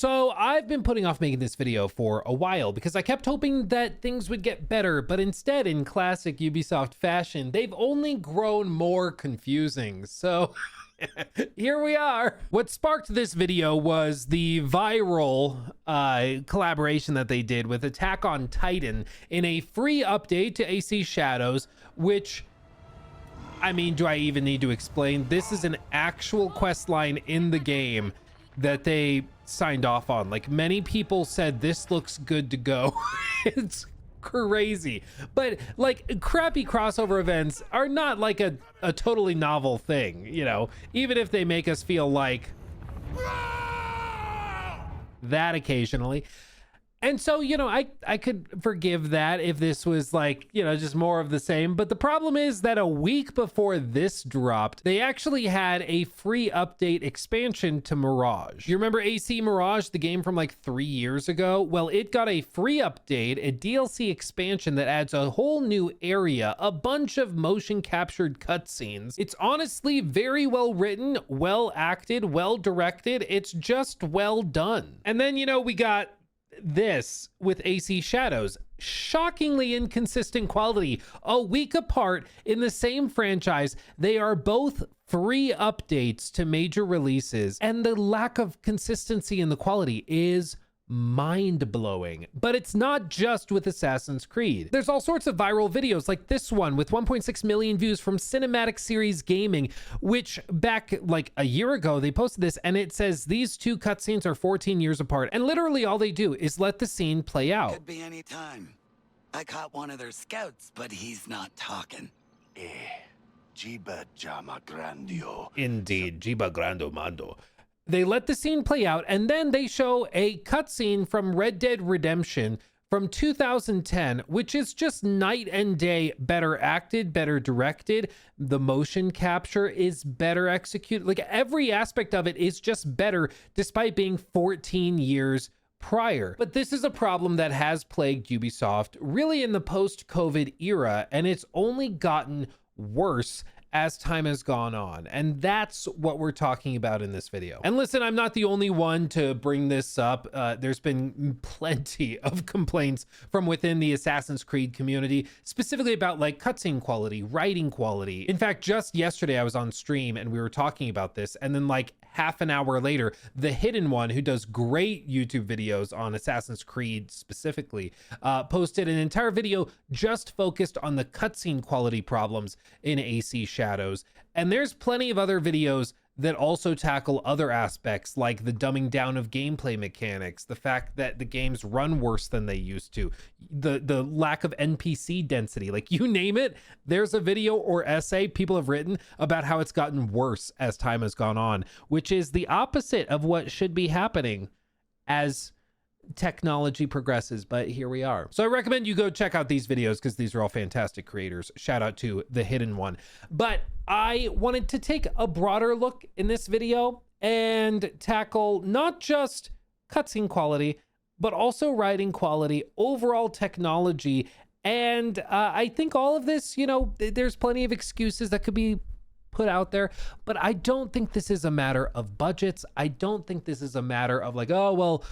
So I've been putting off making this video for a while because I kept hoping that things would get better, but instead, in classic Ubisoft fashion, they've only grown more confusing. So here we are. What sparked this video was the viral collaboration that they did with Attack on Titan in a free update to AC Shadows, which, I mean, do I even need to explain? This is an actual quest line in the game that they signed off on. Like, many people said this looks good to go. It's crazy. But like, crappy crossover events are not like a totally novel thing, you know, even if they make us feel like that occasionally. And so, you know, I could forgive that if this was like, you know, just more of the same. But the problem is that a week before this dropped, they actually had a free update expansion to Mirage. You remember AC Mirage, the game from like 3 years ago? Well, it got a free update, a DLC expansion that adds a whole new area, a bunch of motion captured cutscenes. It's honestly very well written, well acted, well directed. It's just well done. And then, you know, we got this with AC Shadows. Shockingly inconsistent quality. A week apart in the same franchise, they are both free updates to major releases, and the lack of consistency in the quality is mind-blowing. But it's not just with Assassin's Creed. There's all sorts of viral videos like this one with 1.6 million views from Cinematic Series Gaming, which back like a year ago, they posted this and it says these two cutscenes are 14 years apart. And literally all they do is let the scene play out. Could be any time. I caught one of their scouts, but he's not talking. Jiba Jama Grandio. Indeed, Jiba Grando Mando. They let the scene play out, and then they show a cutscene from Red Dead Redemption from 2010, which is just night and day better acted, better directed. The motion capture is better executed. Like, every aspect of it is just better, despite being 14 years prior. But this is a problem that has plagued Ubisoft really in the post-COVID era, and it's only gotten worse as time has gone on. And that's what we're talking about in this video. And listen, I'm not the only one to bring this up. There's been plenty of complaints from within the Assassin's Creed community, specifically about like cutscene quality, writing quality. In fact, just yesterday I was on stream and we were talking about this, and then like half an hour later, the Hidden One, who does great YouTube videos on Assassin's Creed specifically, posted an entire video just focused on the cutscene quality problems in AC Shadows. And there's plenty of other videos that also tackle other aspects like the dumbing down of gameplay mechanics, the fact that the games run worse than they used to, the lack of NPC density, like you name it, there's a video or essay people have written about how it's gotten worse as time has gone on, which is the opposite of what should be happening as technology progresses, but here we are. So I recommend you go check out these videos because these are all fantastic creators. Shout out to the Hidden One. But I wanted to take a broader look in this video and tackle not just cutscene quality, but also writing quality, overall technology. And I think all of this, you know, there's plenty of excuses that could be put out there, but I don't think this is a matter of budgets. I don't think this is a matter of like, oh, well,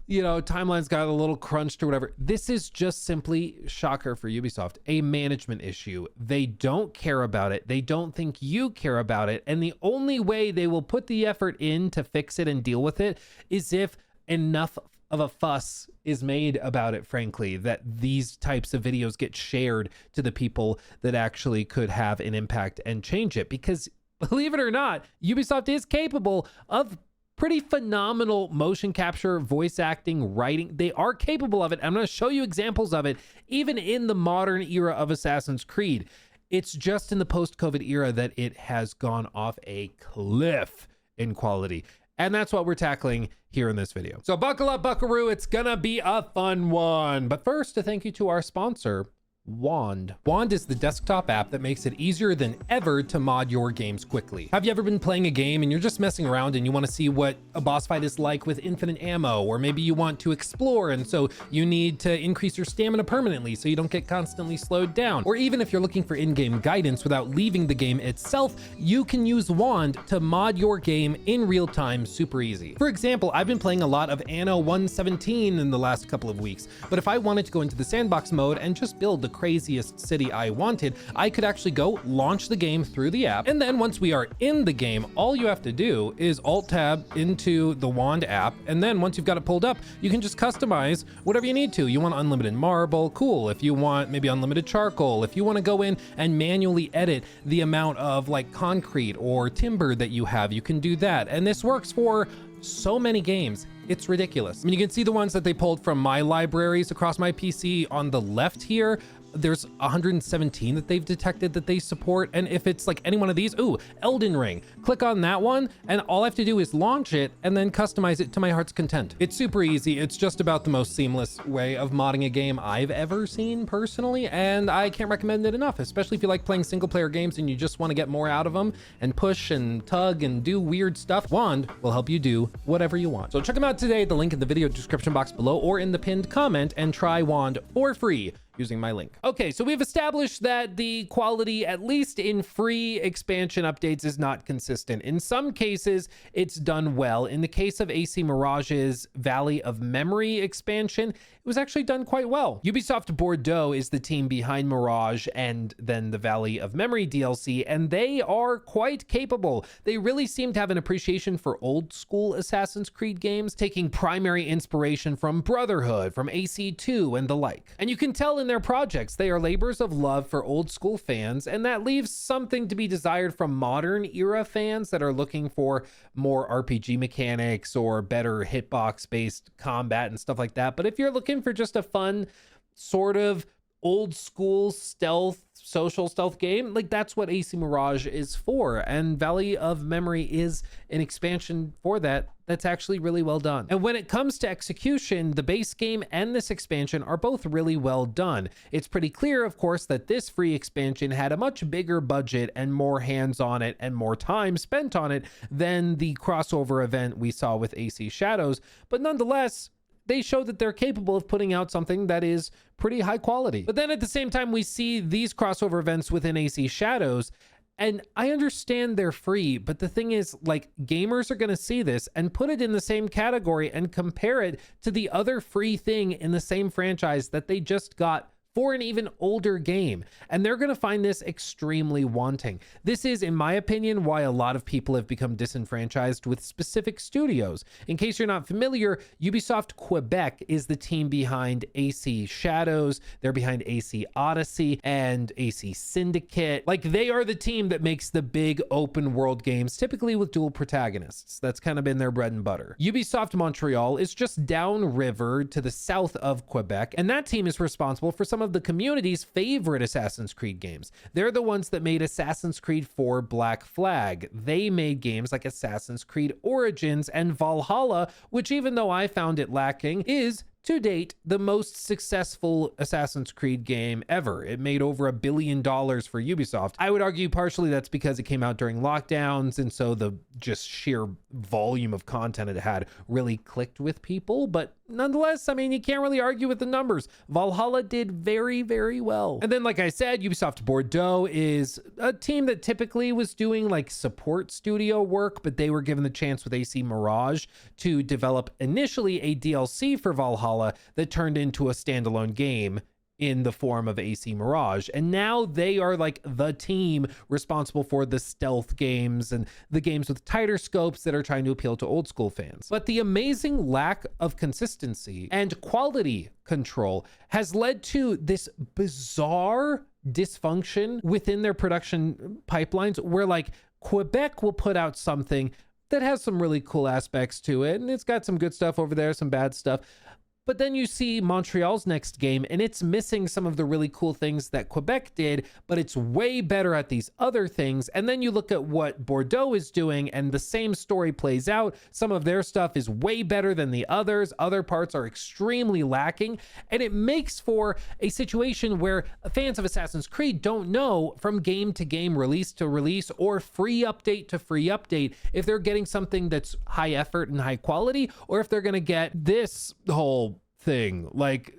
you know, timelines got a little crunched or whatever. This is just simply, shocker for Ubisoft, a management issue. They don't care about it. They don't think you care about it. And the only way they will put the effort in to fix it and deal with it is if enough of a fuss is made about it, frankly, that these types of videos get shared to the people that actually could have an impact and change it. Because believe it or not, Ubisoft is capable of pretty phenomenal motion capture, voice acting, writing. They are capable of it. I'm going to show you examples of it, even in the modern era of Assassin's Creed. It's just in the post-COVID era that it has gone off a cliff in quality. And that's what we're tackling here in this video. So buckle up, buckaroo. It's gonna be a fun one. But first, a thank you to our sponsor, Wand. Wand is the desktop app that makes it easier than ever to mod your games quickly. Have you ever been playing a game and you're just messing around and you want to see what a boss fight is like with infinite ammo, or maybe you want to explore and so you need to increase your stamina permanently so you don't get constantly slowed down? Or even if you're looking for in-game guidance without leaving the game itself, you can use Wand to mod your game in real time super easy. For example, I've been playing a lot of Anno 117 in the last couple of weeks, but if I wanted to go into the sandbox mode and just build the craziest city I wanted, I could actually go launch the game through the app. And then once we are in the game, all you have to do is alt tab into the Wand app. And then once you've got it pulled up, you can just customize whatever you need to. You want unlimited marble, cool. If you want maybe unlimited charcoal, if you want to go in and manually edit the amount of like concrete or timber that you have, you can do that. And this works for so many games. It's ridiculous. I mean, you can see the ones that they pulled from my libraries across my PC on the left here. There's 117 that they've detected that they support. And if it's like any one of these, ooh, Elden Ring, click on that one. And all I have to do is launch it and then customize it to my heart's content. It's super easy. It's just about the most seamless way of modding a game I've ever seen personally. And I can't recommend it enough, especially if you like playing single player games and you just want to get more out of them and push and tug and do weird stuff. Wand will help you do whatever you want. So check them out today. The link in the video description box below or in the pinned comment, and try Wand for free using my link. Okay, so we've established that the quality, at least in free expansion updates, is not consistent. In some cases, it's done well. In the case of AC Mirage's Valley of Memory expansion, it was actually done quite well. Ubisoft Bordeaux is the team behind Mirage and then the Valley of Memory DLC, and they are quite capable. They really seem to have an appreciation for old school Assassin's Creed games, taking primary inspiration from Brotherhood, from AC2 and the like. And you can tell in their projects, they are labors of love for old school fans, and that leaves something to be desired from modern era fans that are looking for more RPG mechanics or better hitbox based combat and stuff like that. But if you're looking for just a fun sort of old school stealth, social stealth game, like that's what AC Mirage is for. And Valley of Memory is an expansion for that that's actually really well done. And when it comes to execution, the base game and this expansion are both really well done. It's pretty clear, of course, that this free expansion had a much bigger budget and more hands on it and more time spent on it than the crossover event we saw with AC Shadows. But nonetheless, they show that they're capable of putting out something that is pretty high quality. But then at the same time, we see these crossover events within AC Shadows, and I understand they're free, but the thing is, like, gamers are going to see this and put it in the same category and compare it to the other free thing in the same franchise that they just got for an even older game, and they're going to find this extremely wanting. This is, in my opinion, why a lot of people have become disenfranchised with specific studios. In case you're not familiar, Ubisoft Quebec is the team behind AC Shadows. They're behind AC Odyssey and AC Syndicate. Like, they are the team that makes the big open world games, typically with dual protagonists. That's kind of been their bread and butter. Ubisoft Montreal is just downriver to the south of Quebec, and that team is responsible for some of the community's favorite Assassin's Creed games. They're the ones that made Assassin's Creed 4 Black Flag. They made games like Assassin's Creed Origins and Valhalla, which, even though I found it lacking, is to date the most successful Assassin's Creed game ever. It made over $1 billion for Ubisoft. I would argue partially that's because it came out during lockdowns, and so the just sheer volume of content it had really clicked with people. But nonetheless, I mean, you can't really argue with the numbers. Valhalla did very, very well. And then, like I said, Ubisoft Bordeaux is a team that typically was doing like support studio work, but they were given the chance with AC Mirage to develop initially a DLC for Valhalla that turned into a standalone game in the form of AC Mirage. And now they are like the team responsible for the stealth games and the games with tighter scopes that are trying to appeal to old school fans. But the amazing lack of consistency and quality control has led to this bizarre dysfunction within their production pipelines, where like Quebec will put out something that has some really cool aspects to it, and it's got some good stuff over there, some bad stuff. But then you see Montreal's next game and it's missing some of the really cool things that Quebec did, but it's way better at these other things. And then you look at what Bordeaux is doing and the same story plays out. Some of their stuff is way better than the others. Other parts are extremely lacking. And it makes for a situation where fans of Assassin's Creed don't know from game to game, release to release, or free update to free update if they're getting something that's high effort and high quality, or if they're going to get this whole thing. Like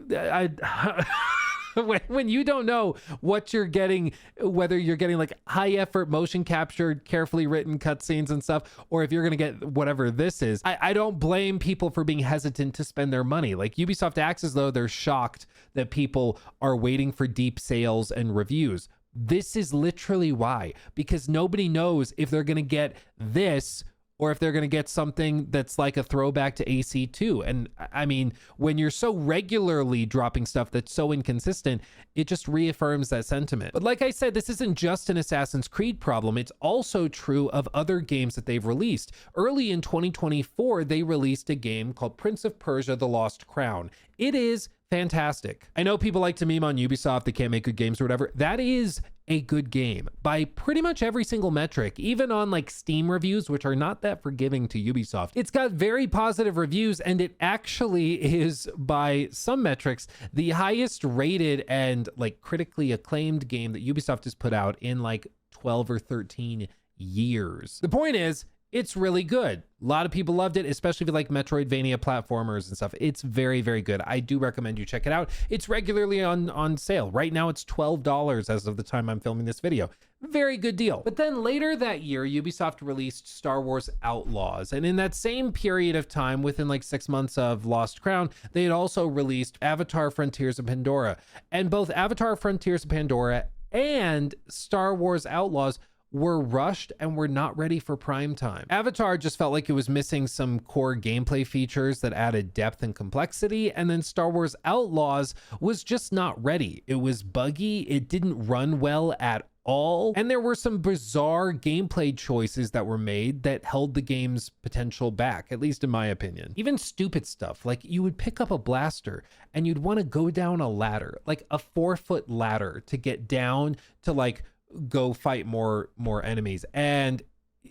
when you don't know what you're getting, whether you're getting like high effort motion captured carefully written cutscenes and stuff, or if you're going to get whatever this is, I don't blame people for being hesitant to spend their money. Like Ubisoft acts as though they're shocked that people are waiting for deep sales and reviews. This is literally why, because nobody knows if they're going to get this or if they're going to get something that's like a throwback to AC2. And I mean, when you're so regularly dropping stuff that's so inconsistent, it just reaffirms that sentiment. But like I said, this isn't just an Assassin's Creed problem. It's also true of other games that they've released. Early in 2024, they released a game called Prince of Persia: The Lost Crown. It is fantastic. I know people like to meme on Ubisoft, they can't make good games or whatever. That is a good game by pretty much every single metric, even on like Steam reviews, which are not that forgiving to Ubisoft. It's got very positive reviews, and it actually is, by some metrics, the highest rated and like critically acclaimed game that Ubisoft has put out in like 12 or 13 years. The point is, it's really good. A lot of people loved it, especially if you like Metroidvania platformers and stuff. It's very, very good. I do recommend you check it out. It's regularly on sale. Right now it's $12 as of the time I'm filming this video. Very good deal. But then later that year, Ubisoft released Star Wars Outlaws. And in that same period of time, within like 6 months of Lost Crown, they had also released Avatar: Frontiers of Pandora. And both Avatar: Frontiers of Pandora and Star Wars Outlaws were rushed and were not ready for prime time. Avatar just felt like it was missing some core gameplay features that added depth and complexity, and then Star Wars Outlaws was just not ready. It was buggy, it didn't run well at all, and there were some bizarre gameplay choices that were made that held the game's potential back, at least in my opinion. Even stupid stuff, like you would pick up a blaster and you'd want to go down a ladder, like a 4-foot ladder, to get down to like go fight more enemies, and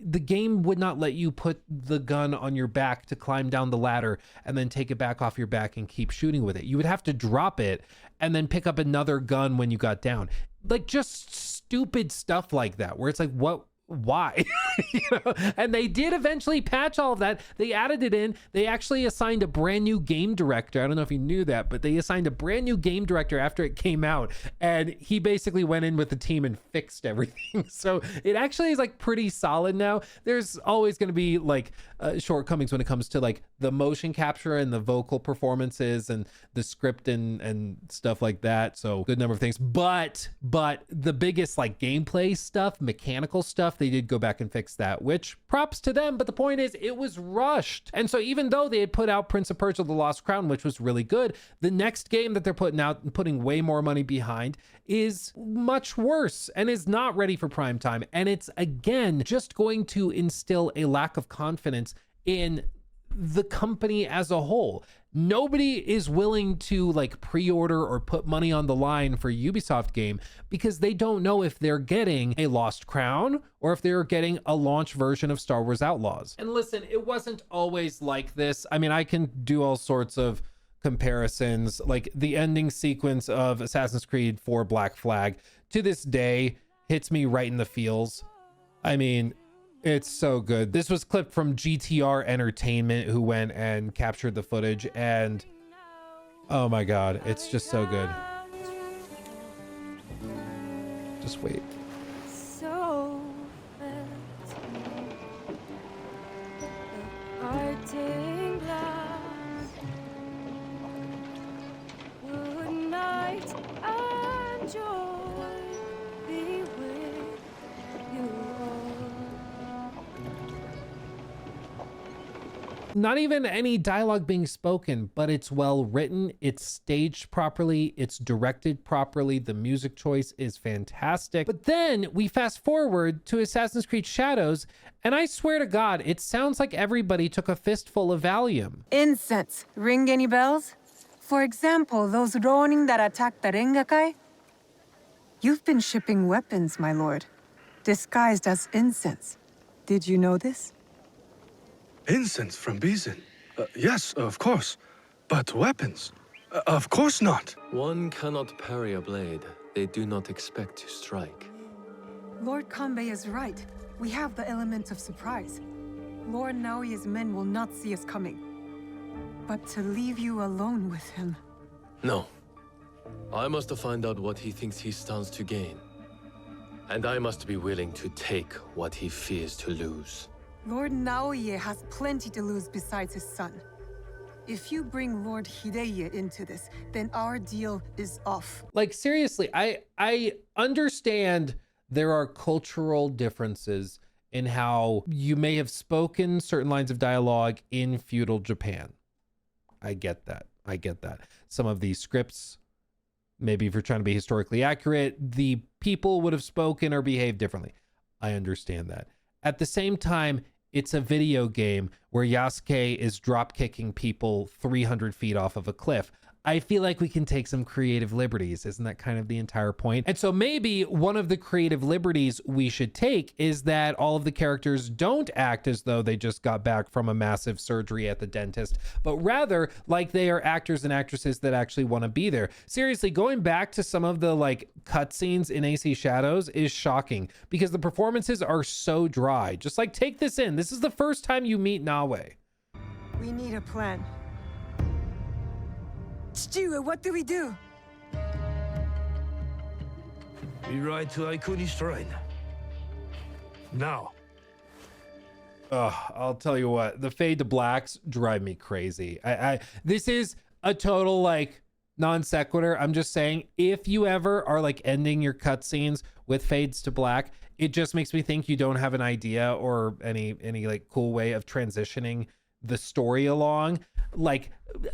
the game would not let you put the gun on your back to climb down the ladder and then take it back off your back and keep shooting with it. You would have to drop it and then pick up another gun when you got down. Like just stupid stuff like that, where it's like, what, why? You know? And they did eventually patch all of that. They added it in. They actually assigned a brand new game director. I don't know if you knew that, but they assigned a brand new game director after it came out, and he basically went in with the team and fixed everything. So it actually is like pretty solid now. There's always going to be like shortcomings when it comes to like the motion capture and the vocal performances and the script and stuff like that. So good number of things, but the biggest like gameplay stuff, mechanical stuff, they did go back and fix that, which props to them. But the point is, it was rushed. And so even though they had put out Prince of Persia: The Lost Crown, which was really good, the next game that they're putting out and putting way more money behind is much worse and is not ready for prime time. And it's again just going to instill a lack of confidence in the company as a whole. Nobody is willing to like pre-order or put money on the line for a Ubisoft game because they don't know if they're getting a Lost Crown or if they're getting a launch version of Star Wars Outlaws. And listen, it wasn't always like this. I mean, I can do all sorts of comparisons, like the ending sequence of Assassin's Creed 4 Black Flag to this day hits me right in the feels. I mean, it's so good. This was clipped from GTR Entertainment, who went and captured the footage, and oh my god, it's just so good. Just wait. So fast, the parting glass. Good night and joy be with you all. Not even any dialogue being spoken, but it's well written, it's staged properly, it's directed properly, the music choice is fantastic. But then we fast forward to Assassin's Creed Shadows, and I swear to God, it sounds like everybody took a fistful of Valium. Incense. Ring any bells? For example, those Ronin that attacked the Rengakai? You've been shipping weapons, my lord, disguised as incense. Did you know this? Incense from Bizin? Yes, of course. But weapons? Of course not. One cannot parry a blade they do not expect to strike. Lord Kanbei is right. We have the element of surprise. Lord Naoya's men will not see us coming. But to leave you alone with him... No. I must find out what he thinks he stands to gain. And I must be willing to take what he fears to lose. Lord Naoya has plenty to lose besides his son. If you bring Lord Hideya into this, then our deal is off. Like, seriously, I understand there are cultural differences in how you may have spoken certain lines of dialogue in feudal Japan. I get that. I get that. Some of these scripts, maybe if you're trying to be historically accurate, the people would have spoken or behaved differently. I understand that. At the same time, it's a video game where Yasuke is drop kicking people 300 feet off of a cliff. I feel like we can take some creative liberties. Isn't that kind of the entire point? And so maybe one of the creative liberties we should take is that all of the characters don't act as though they just got back from a massive surgery at the dentist, but rather like they are actors and actresses that actually want to be there. Seriously, going back to some of the like cutscenes in AC Shadows is shocking because the performances are so dry. Just like, take this in. This is the first time you meet Nawe. We need a plan. Chichiue, what do we do? We ride to Aikuni Shrine. Now. I'll tell you what, the fade to blacks drive me crazy. This is a total like non sequitur. I'm just saying, if you ever are like ending your cutscenes with fades to black, it just makes me think you don't have an idea or any like cool way of transitioning the story along. Like,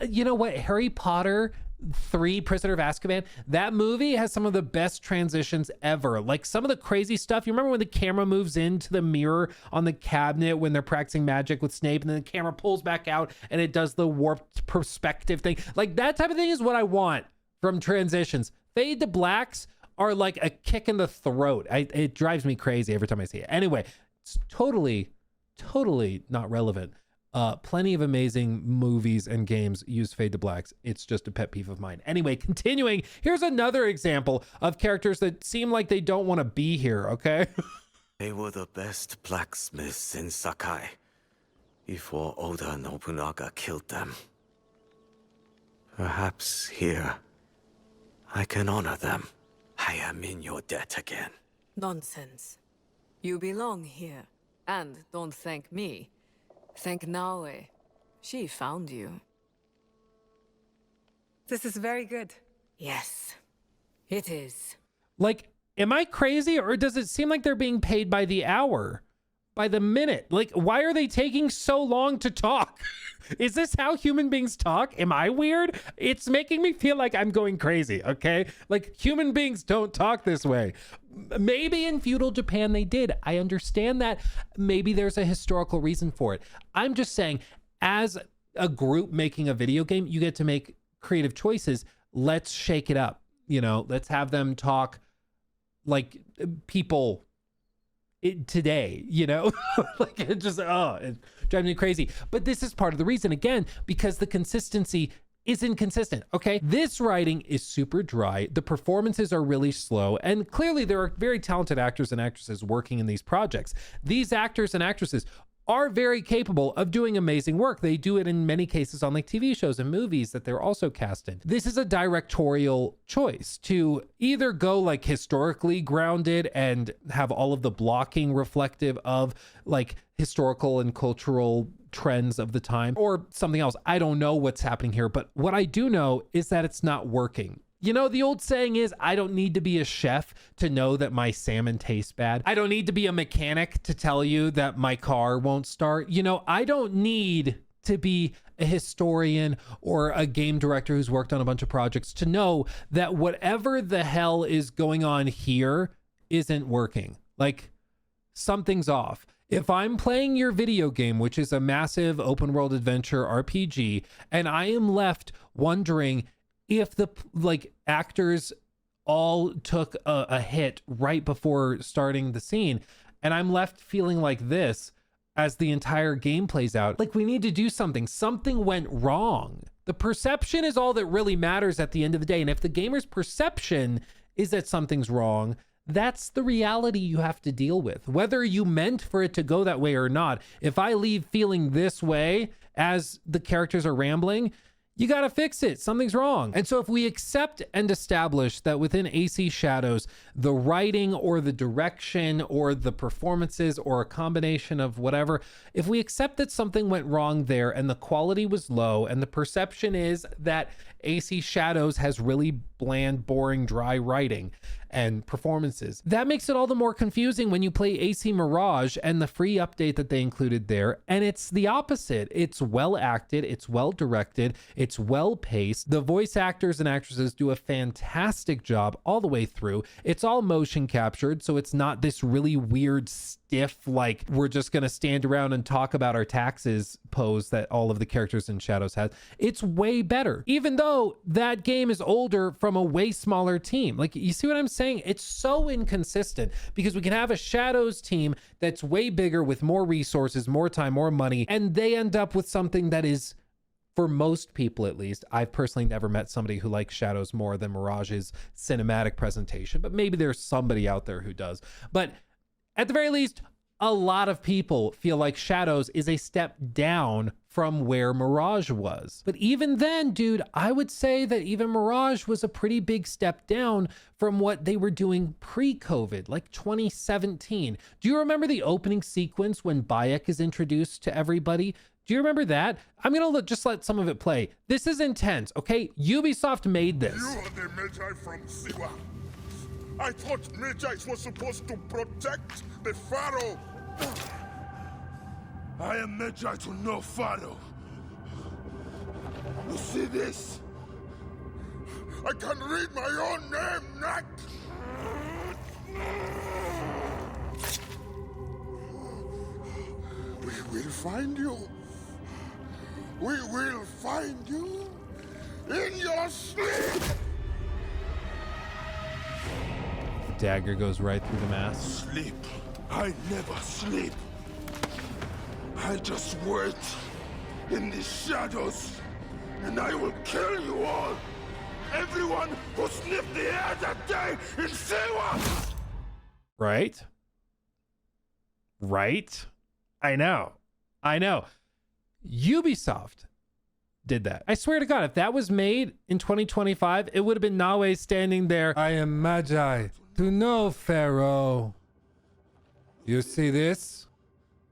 you know what, Harry Potter 3 Prisoner of Azkaban, that movie has some of the best transitions ever. Like some of the crazy stuff. You remember when the camera moves into the mirror on the cabinet when they're practicing magic with Snape, and then the camera pulls back out and it does the warped perspective thing. Like that type of thing is what I want from transitions. Fade to blacks are like a kick in the throat. It drives me crazy every time I see it. Anyway, it's totally not relevant. Plenty of amazing movies and games use fade to blacks. It's just a pet peeve of mine. Anyway, continuing, here's another example of characters that seem like they don't want to be here, okay? They were the best blacksmiths in Sakai before Oda Nobunaga killed them. Perhaps here I can honor them. I am in your debt again. Nonsense. You belong here. And don't thank me. Thank Nawe. She found you. This is very good. Yes, it is. Like, am I crazy, or does it seem like they're being paid by the hour, by the minute? Like, why are they taking so long to talk? Is this how human beings talk? Am I weird? It's making me feel like I'm going crazy, okay? Like, human beings don't talk this way. Maybe in feudal Japan they did. I understand that. Maybe there's a historical reason for it. I'm just saying, as a group making a video game, you get to make creative choices. Let's shake it up. You know, let's have them talk like people today, you know? Like, it just, it drives me crazy. But this is part of the reason, again, because the consistency is inconsistent, okay? This writing is super dry. The performances are really slow. And clearly there are very talented actors and actresses working in these projects. These actors and actresses are very capable of doing amazing work. They do it in many cases on like TV shows and movies that they're also cast in. This is a directorial choice to either go like historically grounded and have all of the blocking reflective of like historical and cultural trends of the time, or something else. I don't know what's happening here, but what I do know is that it's not working. You know, the old saying is, I don't need to be a chef to know that my salmon tastes bad. I don't need to be a mechanic to tell you that my car won't start. You know, I don't need to be a historian or a game director who's worked on a bunch of projects to know that whatever the hell is going on here isn't working. Like, something's off. If I'm playing your video game, which is a massive open world adventure RPG, and I am left wondering if the actors all took a hit right before starting the scene, and I'm left feeling like this as the entire game plays out, like we need to do something. Something went wrong. The perception is all that really matters at the end of the day. And if the gamer's perception is that something's wrong, that's the reality you have to deal with, whether you meant for it to go that way or not. If I leave feeling this way as the characters are rambling, you got to fix it. Something's wrong. And so if we accept and establish that within AC Shadows, the writing or the direction or the performances or a combination of whatever, if we accept that something went wrong there and the quality was low and the perception is that AC Shadows has really bland, boring, dry writing and performances, that makes it all the more confusing when you play AC Mirage and the free update that they included there. And it's the opposite. It's well acted, it's well directed, it's well paced. The voice actors and actresses do a fantastic job all the way through. It's all motion captured, so it's not this really weird, stiff, like we're just gonna stand around and talk about our taxes pose that all of the characters in Shadows had. It's way better, even though that game is older from a way smaller team. Like, you see what I'm saying? It's so inconsistent because we can have a Shadows team that's way bigger with more resources, more time, more money, and they end up with something that is, for most people at least, I've personally never met somebody who likes Shadows more than Mirage's cinematic presentation, but maybe there's somebody out there who does. But at the very least, a lot of people feel like Shadows is a step down from where Mirage was. But even then, dude, I would say that even Mirage was a pretty big step down from what they were doing pre-COVID, like 2017. Do you remember the opening sequence when Bayek is introduced to everybody? Do you remember that? I'm gonna just let some of it play. This is intense, okay? Ubisoft made this. You are the Magi from Siwa. I thought Magi was supposed to protect the Pharaoh. I am Magi to no Pharaoh. You see this? I can read my own name, Nat. We will find you. We will find you in your sleep. The dagger goes right through the mask. Sleep. I never sleep. I just wait in the shadows, and I will kill you all. Everyone who sniffed the air that day in Siwa. Right? Right? I know. Ubisoft did that. I swear to God, if that was made in 2025, it would have been Nawe standing there. I am Magi to no Pharaoh. You see this?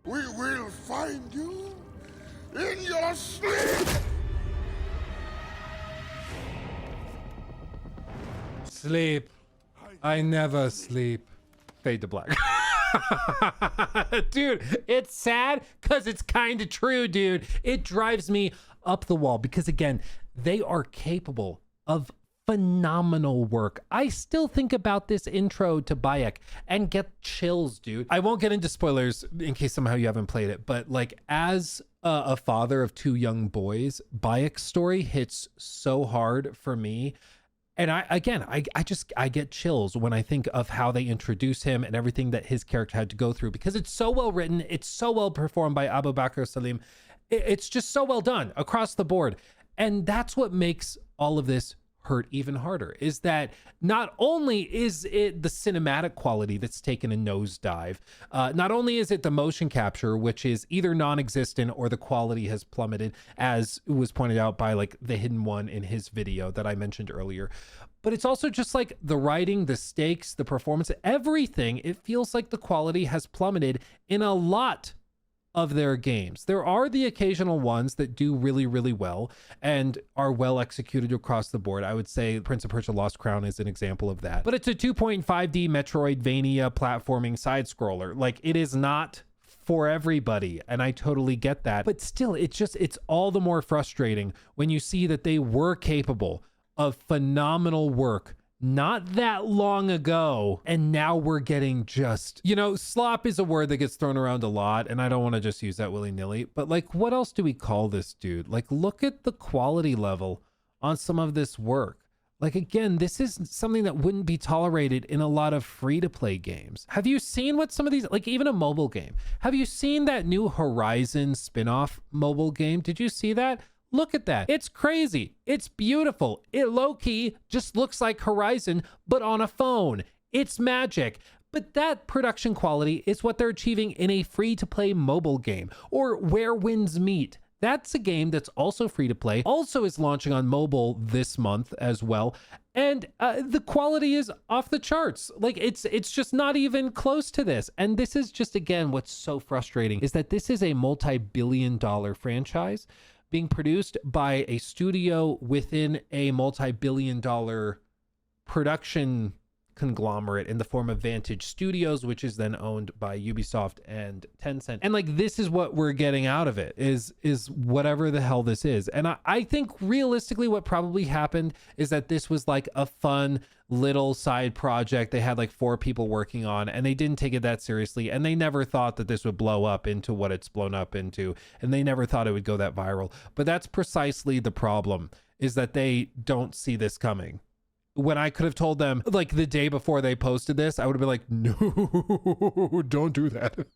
We will find you in your sleep. Sleep. I never sleep. Fade to black. Dude, it's sad because it's kind of true, dude. It drives me up the wall because, again, they are capable of phenomenal work. I still think about this intro to Bayek and get chills, dude. I won't get into spoilers in case somehow you haven't played it, but like, as a father of two young boys, Bayek's story hits so hard for me. And I get chills when I think of how they introduce him and everything that his character had to go through, because it's so well written. It's so well performed by Abu Bakr Salim. It's just so well done across the board. And that's what makes all of this hurt even harder, is that not only is it the cinematic quality that's taken a nosedive, not only is it the motion capture, which is either non-existent or the quality has plummeted, as was pointed out by like the Hidden One in his video that I mentioned earlier, but it's also just like the writing, the stakes, the performance, everything. It feels like the quality has plummeted in a lot of their games. There are the occasional ones that do really, really well and are well executed across the board. I would say Prince of Persia Lost Crown is an example of that. But it's a 2.5D Metroidvania platforming side scroller. Like, it is not for everybody, and I totally get that. But still, it's all the more frustrating when you see that they were capable of phenomenal work not that long ago, and now we're getting just, you know, slop is a word that gets thrown around a lot, and I don't want to just use that willy-nilly, but like, what else do we call this, dude? Like, look at the quality level on some of this work. Like, again, this is something that wouldn't be tolerated in a lot of free-to-play games. Have you seen what some of these, like even a mobile game, have you seen that new Horizon spin-off mobile game? Did you see that? Look at that. It's crazy. It's beautiful. It low-key just looks like Horizon, but on a phone. It's magic. But that production quality is what they're achieving in a free-to-play mobile game, or Where Winds Meet. That's a game that's also free to play, also is launching on mobile this month as well. And the quality is off the charts. Like, it's just not even close to this. And this is just, again, what's so frustrating is that this is a multi-billion-dollar franchise being produced by a studio within a multi-billion-dollar production conglomerate in the form of Vantage Studios, which is then owned by Ubisoft and Tencent. And like, this is what we're getting out of it, is whatever the hell this is. And I think realistically what probably happened is that this was like a fun little side project they had like 4 people working on, and they didn't take it that seriously, and they never thought that this would blow up into what it's blown up into, and they never thought it would go that viral. But that's precisely the problem, is that they don't see this coming. When I could have told them like the day before they posted this, I would have been like, no, don't do that.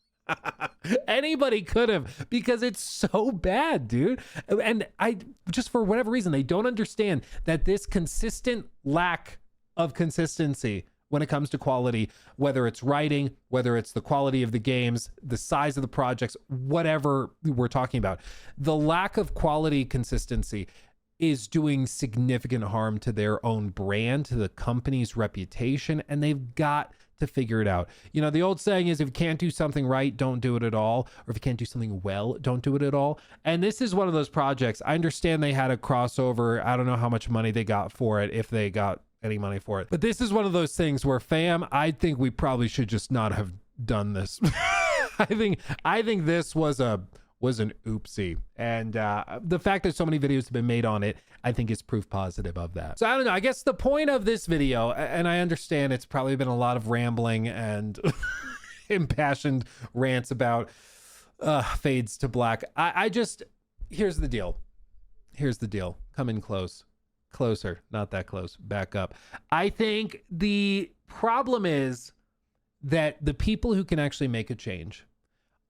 Anybody could have, because it's so bad, dude. And I just, for whatever reason, they don't understand that this consistent lack of consistency when it comes to quality, whether it's writing, whether it's the quality of the games, the size of the projects, whatever we're talking about, the lack of quality consistency is doing significant harm to their own brand, to the company's reputation, and they've got to figure it out. You know, the old saying is, if you can't do something right, don't do it at all. Or if you can't do something well, don't do it at all. And this is one of those projects. I understand they had a crossover. I don't know how much money they got for it, if they got any money for it. But this is one of those things where, fam, I think we probably should just not have done this. I think this was an oopsie. And the fact that so many videos have been made on it, I think is proof positive of that. So I don't know, I guess the point of this video, and I understand it's probably been a lot of rambling and impassioned rants about fades to black. I just, here's the deal. Come in closer, not that close, back up. I think the problem is that the people who can actually make a change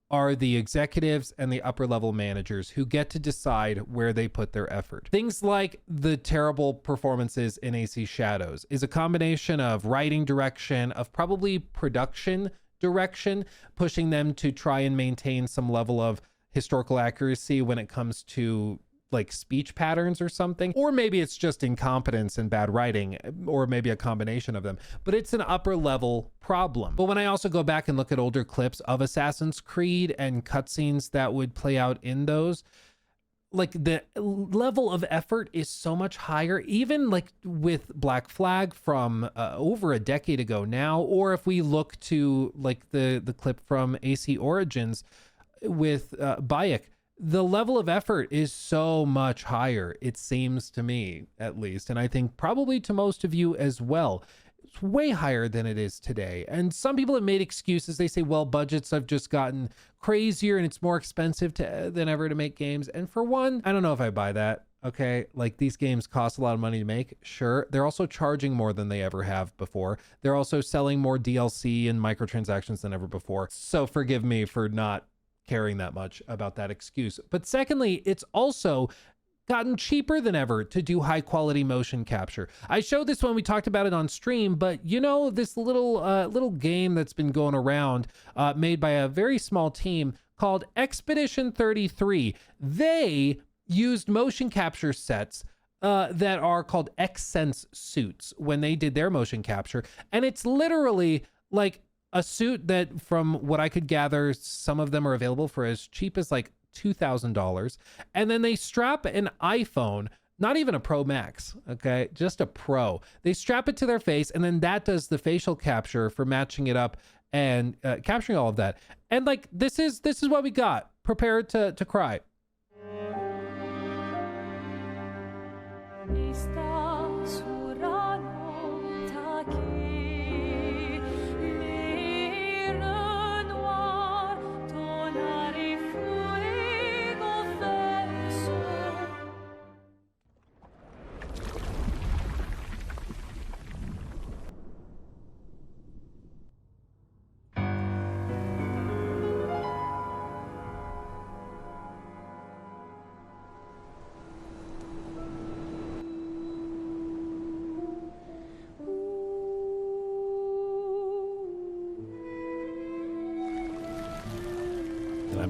are the executives and the upper level managers who get to decide where they put their effort. Things like the terrible performances in AC Shadows is a combination of writing direction, of probably production direction, pushing them to try and maintain some level of historical accuracy when it comes to like speech patterns or something, or maybe it's just incompetence and bad writing, or maybe a combination of them, but it's an upper level problem. But when I also go back and look at older clips of Assassin's Creed and cutscenes that would play out in those, like the level of effort is so much higher, even like with Black Flag from over a decade ago now, or if we look to like the clip from AC Origins with Bayek, the level of effort is so much higher, it seems to me, at least, and I think probably to most of you as well. It's way higher than it is today. And some people have made excuses. They say, well, budgets have just gotten crazier and it's more expensive than ever to make games. And for one, I don't know if I buy that. Okay, like these games cost a lot of money to make. Sure, they're also charging more than they ever have before. They're also selling more DLC and microtransactions than ever before. So forgive me for not caring that much about that excuse. But secondly, it's also gotten cheaper than ever to do high quality motion capture. I showed this when we talked about it on stream, but you know, this little game that's been going around, made by a very small team called Expedition 33. They used motion capture sets that are called X-Sense suits when they did their motion capture, and it's literally like a suit that, from what I could gather, some of them are available for as cheap as like $2,000. And then they strap an iPhone, not even a Pro Max, okay, just a Pro. They strap it to their face, and then that does the facial capture for matching it up and capturing all of that. And like, this is what we got. Prepare to cry.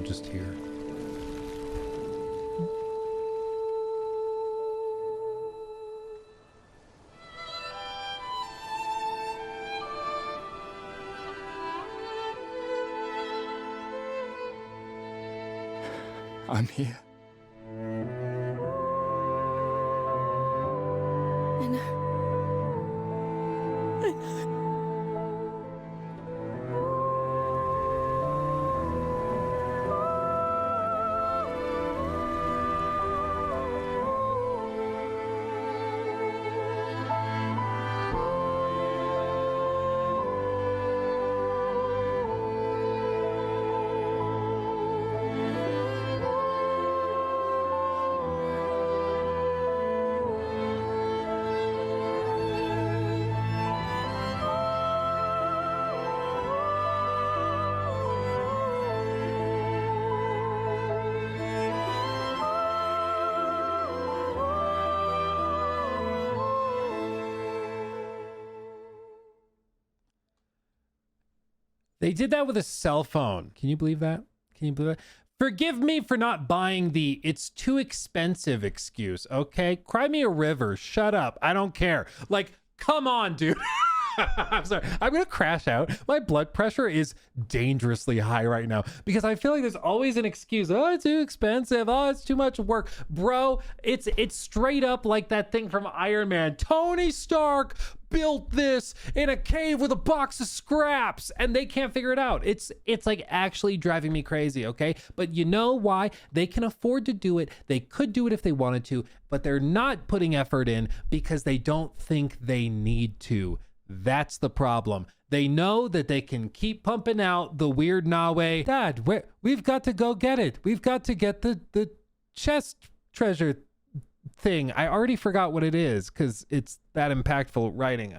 not just here. I'm here. I know. I know. They did that with a cell phone. Can you believe that? Can you believe that? Forgive me for not buying the "it's too expensive" excuse, okay? Cry me a river. Shut up. I don't care. Like, come on, dude. I'm sorry. I'm going to crash out. My blood pressure is dangerously high right now because I feel like there's always an excuse. Oh, it's too expensive. Oh, it's too much work. Bro, it's straight up like that thing from Iron Man. Tony Stark built this in a cave with a box of scraps and they can't figure it out. It's like actually driving me crazy, okay? But you know why? They can afford to do it. They could do it if they wanted to, but they're not putting effort in because they don't think they need to. That's the problem. They know that they can keep pumping out the weird Nawe. Dad, we've got to go get it. We've got to get the chest treasure thing. I already forgot what it is because it's that impactful writing.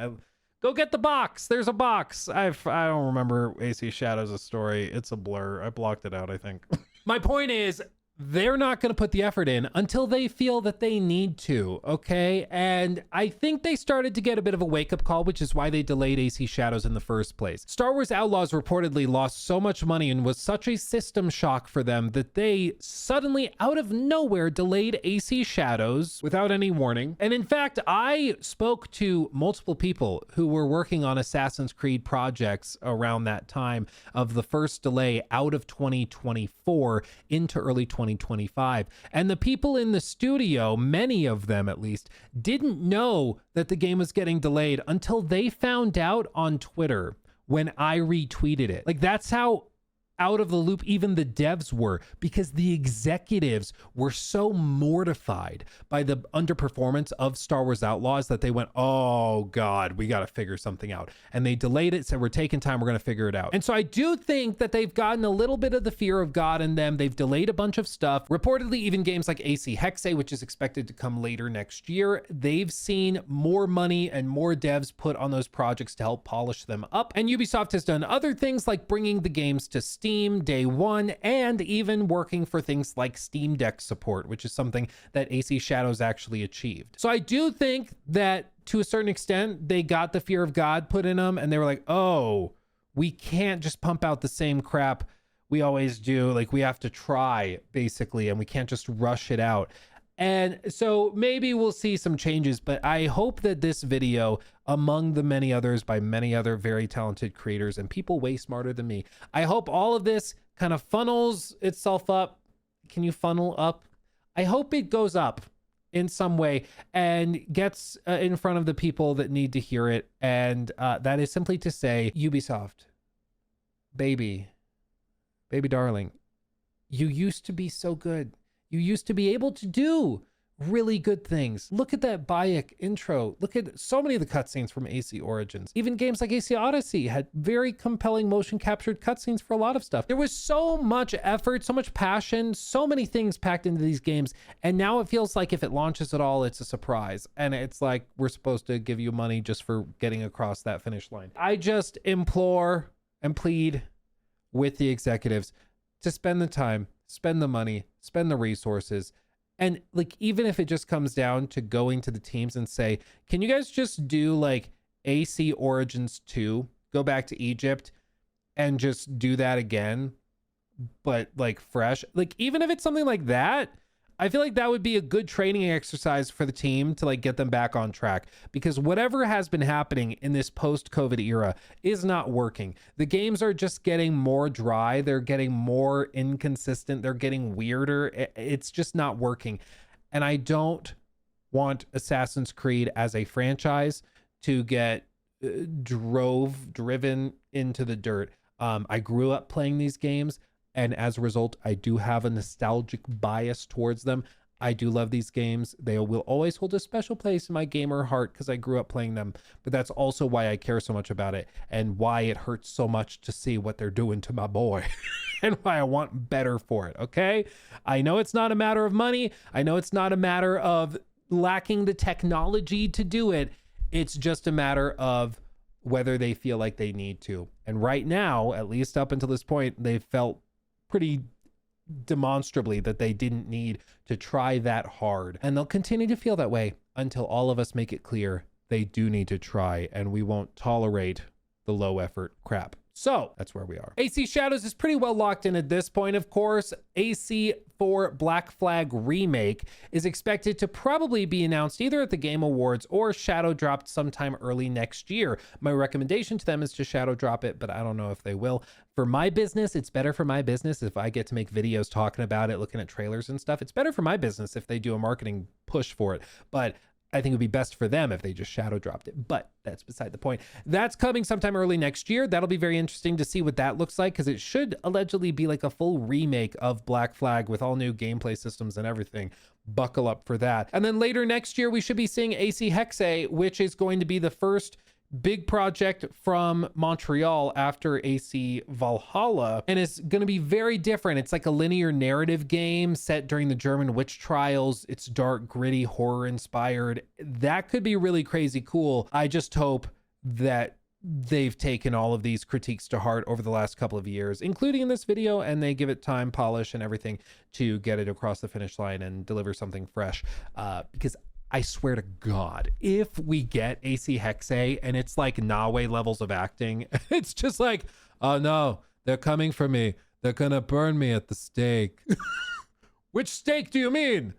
Go get the box. There's a box. I don't remember AC Shadows' story. It's a blur. I blocked it out, I think. My point is, they're not going to put the effort in until they feel that they need to, okay? And I think they started to get a bit of a wake-up call, which is why they delayed AC Shadows in the first place. Star Wars Outlaws reportedly lost so much money and was such a system shock for them that they suddenly, out of nowhere, delayed AC Shadows without any warning. And in fact, I spoke to multiple people who were working on Assassin's Creed projects around that time of the first delay out of 2024 into early 2025. And the people in the studio, many of them at least, didn't know that the game was getting delayed until they found out on Twitter when I retweeted it. Like, that's how out of the loop even the devs were, because the executives were so mortified by the underperformance of Star Wars Outlaws that they went, oh God, we got to figure something out. And they delayed it, said, we're taking time, we're going to figure it out. And so I do think that they've gotten a little bit of the fear of God in them. They've delayed a bunch of stuff. Reportedly, even games like AC Hexe, which is expected to come later next year, they've seen more money and more devs put on those projects to help polish them up. And Ubisoft has done other things like bringing the games to Steam day one, and even working for things like Steam Deck support, which is something that AC Shadows actually achieved. So I do think that to a certain extent, they got the fear of God put in them and they were like, oh, we can't just pump out the same crap we always do. Like, we have to try basically, and we can't just rush it out. And so maybe we'll see some changes, but I hope that this video, among the many others by many other very talented creators and people way smarter than me, I hope all of this kind of funnels itself up. Can you funnel up? I hope it goes up in some way and gets in front of the people that need to hear it. And that is simply to say, Ubisoft, baby darling, you used to be so good. You used to be able to do really good things. Look at that Bayek intro. Look at so many of the cutscenes from AC Origins. Even games like AC Odyssey had very compelling motion captured cutscenes for a lot of stuff. There was so much effort, so much passion, so many things packed into these games. And now it feels like if it launches at all, it's a surprise. And it's like we're supposed to give you money just for getting across that finish line. I just implore and plead with the executives to spend the time, spend the money, spend the resources. And like, even if it just comes down to going to the teams and say, can you guys just do like AC Origins 2, go back to Egypt and just do that again, but like fresh. Like even if it's something like that, I feel like that would be a good training exercise for the team to like get them back on track, because whatever has been happening in this post-COVID era is not working. The games are just getting more dry. They're getting more inconsistent. They're getting weirder. It's just not working. And I don't want Assassin's Creed as a franchise to get driven into the dirt. I grew up playing these games, and as a result, I do have a nostalgic bias towards them. I do love these games. They will always hold a special place in my gamer heart because I grew up playing them. But that's also why I care so much about it, and why it hurts so much to see what they're doing to my boy and why I want better for it. Okay. I know it's not a matter of money. I know it's not a matter of lacking the technology to do it. It's just a matter of whether they feel like they need to. And right now, at least up until this point, they felt pretty demonstrably that they didn't need to try that hard. And they'll continue to feel that way until all of us make it clear they do need to try, and we won't tolerate the low effort crap. So that's where we are. AC Shadows is pretty well locked in at this point. Of course, AC4 Black Flag Remake is expected to probably be announced either at the Game Awards or shadow dropped sometime early next year. My recommendation to them is to shadow drop it, but I don't know if they will. For my business, it's better for my business if I get to make videos talking about it, looking at trailers and stuff. It's better for my business if they do a marketing push for it. But I think it would be best for them if they just shadow dropped it, but that's beside the point. That's coming sometime early next year. That'll be very interesting to see what that looks like, because it should allegedly be like a full remake of Black Flag with all new gameplay systems and everything. Buckle up for that. And then later next year, we should be seeing AC Hexe, which is going to be the first big project from Montreal after AC Valhalla, and it's going to be very different. It's like a linear narrative game set during the German witch trials. It's dark, gritty, horror inspired. That could be really crazy cool. I just hope that they've taken all of these critiques to heart over the last couple of years, including in this video, and they give it time, polish, and everything to get it across the finish line and deliver something fresh. Because I swear to God, if we get AC Hexe and it's like Nawe levels of acting, it's just like, oh no, they're coming for me. They're gonna burn me at the stake. Which stake do you mean?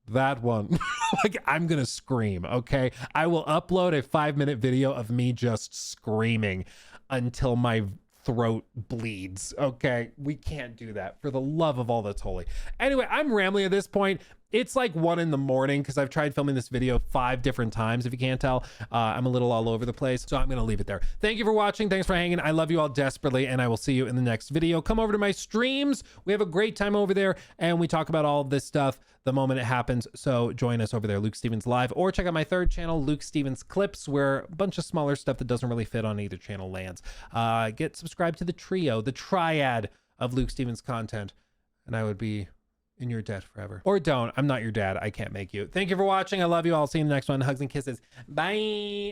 That one. Like, I'm gonna scream, okay? I will upload a 5-minute video of me just screaming until my throat bleeds, okay? We can't do that, for the love of all that's holy. Anyway, I'm rambling at this point. It's like 1 a.m. because I've tried filming this video 5 different times. If you can't tell, I'm a little all over the place, so I'm gonna leave it there. Thank you for watching. Thanks for hanging. I love you all desperately, and I will see you in the next video. Come over to my streams. We have a great time over there, and we talk about all of this stuff the moment it happens. So join us over there, Luke Stevens Live, or check out my third channel, Luke Stevens Clips, where a bunch of smaller stuff that doesn't really fit on either channel lands. Get subscribed to the trio, the triad of Luke Stevens content, and I would be in your debt forever. Or don't. I'm not your dad. I can't make you. Thank you for watching. I love you all. See you in the next one. Hugs and kisses. Bye.